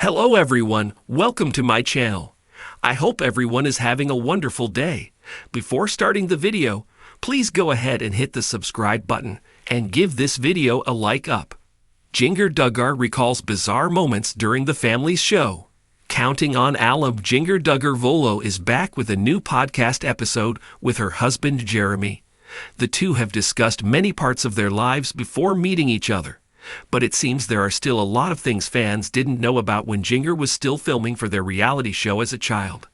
Hello everyone, welcome to my channel. I hope everyone is having a wonderful day. Before starting the video, please go ahead and hit the subscribe button and give this video a like up. Jinger Duggar recalls bizarre moments during the family's show. Counting on alum Jinger Duggar is back with a new podcast episode with her husband Jeremy. The two have discussed many parts of their lives before meeting each other. But it seems there are still a lot of things fans didn't know about when Jinger was still filming for their reality show as a child.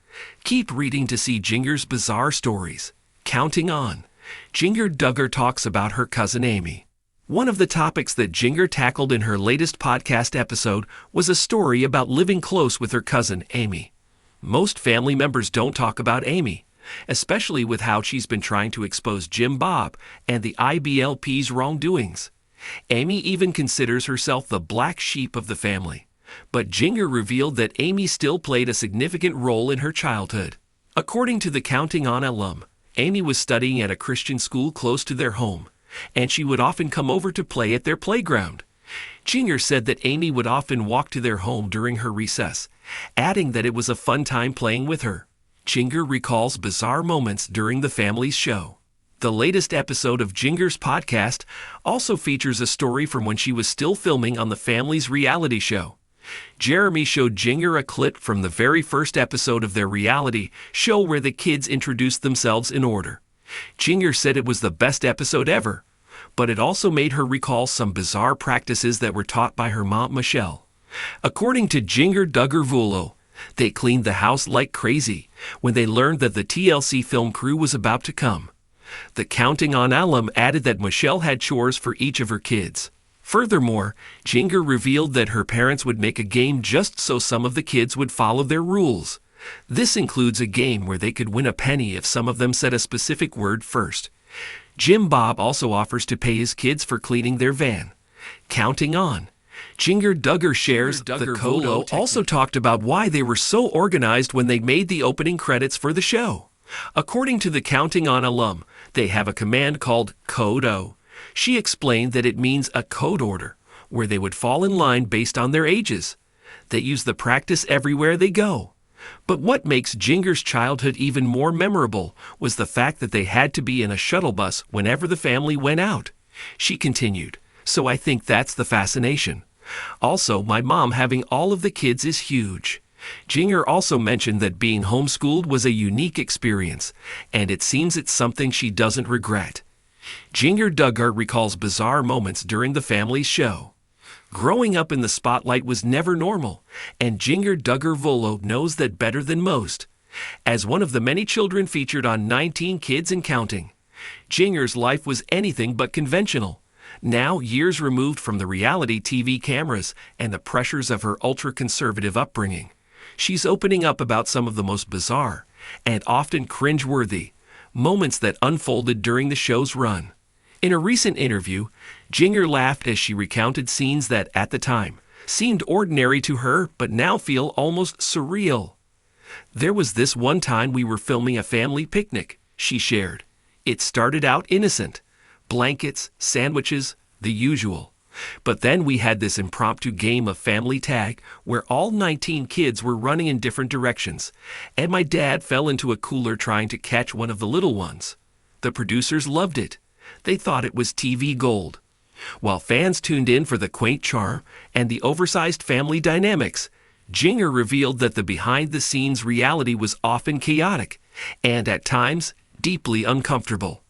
Keep reading to see Jinger's bizarre stories. Counting on. Jinger Duggar talks about her cousin Amy. One of the topics that Jinger tackled in her latest podcast episode was a story about living close with her cousin Amy. Most family members don't talk about Amy, especially with how she's been trying to expose Jim Bob and the IBLP's wrongdoings. Amy even considers herself the black sheep of the family. But Jinger revealed that Amy still played a significant role in her childhood. According to the Counting On alum, Amy was studying at a Christian school close to their home, and she would often come over to play at their playground. Jinger said that Amy would often walk to their home during her recess, adding that it was a fun time playing with her. Jinger recalls bizarre moments during the family's show. The latest episode of Jinger's podcast also features a story from when she was still filming on the family's reality show. Jeremy showed Jinger a clip from the very first episode of their reality show where the kids introduced themselves in order. Jinger said it was the best episode ever, but it also made her recall some bizarre practices that were taught by her mom Michelle. According to Jinger Duggar, they cleaned the house like crazy when they learned that the TLC film crew was about to come. The Counting On alum added that Michelle had chores for each of her kids. Furthermore, Jinger revealed that her parents would make a game just so some of the kids would follow their rules. This includes a game where they could win a penny if some of them said a specific word first. Jim Bob also offers to pay his kids for cleaning their van. Counting On. Jinger Duggar shares the Colo also talked about why they were so organized when they made the opening credits for the show. According to the Counting On alum, they have a command called Code O. She explained that it means a code order, where they would fall in line based on their ages. They use the practice everywhere they go. But what makes Jinger's childhood even more memorable was the fact that they had to be in a shuttle bus whenever the family went out. She continued, "So I think that's the fascination. Also, my mom having all of the kids is huge." Jinger also mentioned that being homeschooled was a unique experience, and it seems it's something she doesn't regret. Jinger Duggar recalls bizarre moments during the family's show. Growing up in the spotlight was never normal, and Jinger Duggar knows that better than most. As one of the many children featured on 19 Kids and Counting, Jinger's life was anything but conventional. Now, years removed from the reality TV cameras and the pressures of her ultra-conservative upbringing, she's opening up about some of the most bizarre and often cringe-worthy moments that unfolded during the show's run. In a recent interview, Jinger laughed as she recounted scenes that, at the time, seemed ordinary to her but now feel almost surreal. "There was this one time we were filming a family picnic," she shared. "It started out innocent. Blankets, sandwiches, the usual. But then we had this impromptu game of family tag where all 19 kids were running in different directions, and my dad fell into a cooler trying to catch one of the little ones. The producers loved it. They thought it was TV gold. While fans tuned in for the quaint charm and the oversized family dynamics, Jinger revealed that the behind-the-scenes reality was often chaotic and, at times, deeply uncomfortable.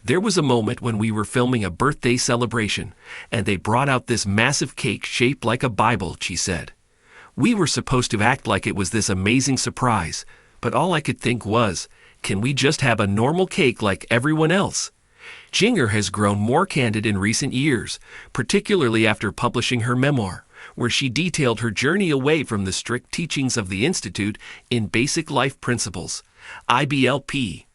There was a moment when we were filming a birthday celebration, and they brought out this massive cake shaped like a Bible," she said. "We were supposed to act like it was this amazing surprise, but all I could think was, can we just have a normal cake like everyone else?" Jinger has grown more candid in recent years, particularly after publishing her memoir, where she detailed her journey away from the strict teachings of the Institute in Basic Life Principles, IBLP,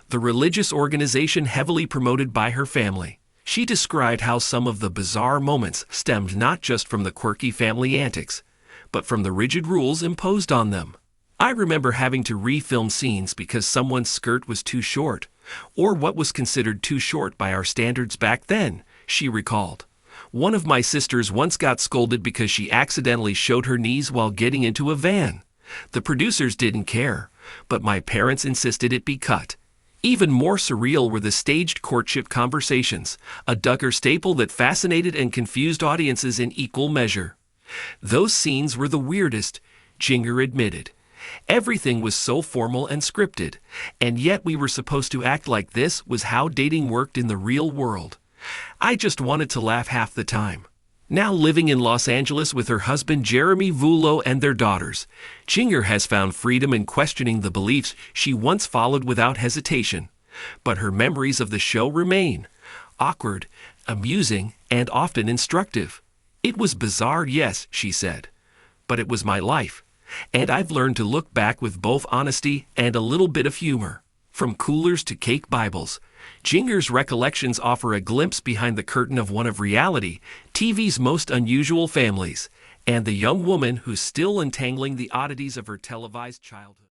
the religious organization heavily promoted by her family. She described how some of the bizarre moments stemmed not just from the quirky family antics, but from the rigid rules imposed on them. "I remember having to refilm scenes because someone's skirt was too short, or what was considered too short by our standards back then," she recalled. One of my sisters once got scolded because she accidentally showed her knees while getting into a van. The producers didn't care, but my parents insisted it be cut. Even more surreal were the staged courtship conversations, a Duggar staple that fascinated and confused audiences in equal measure. Those scenes were the weirdest, Jinger admitted. Everything was so formal and scripted, and yet we were supposed to act like this was how dating worked in the real world. I just wanted to laugh half the time. Now living in Los Angeles with her husband Jeremy Vulo and their daughters, Jinger has found freedom in questioning the beliefs she once followed without hesitation. But her memories of the show remain awkward, amusing, and often instructive. It was bizarre, yes, she said, but it was my life, and I've learned to look back with both honesty and a little bit of humor. From coolers to cake Bibles, Jinger's recollections offer a glimpse behind the curtain of one of reality TV's most unusual families, and the young woman who's still untangling the oddities of her televised childhood.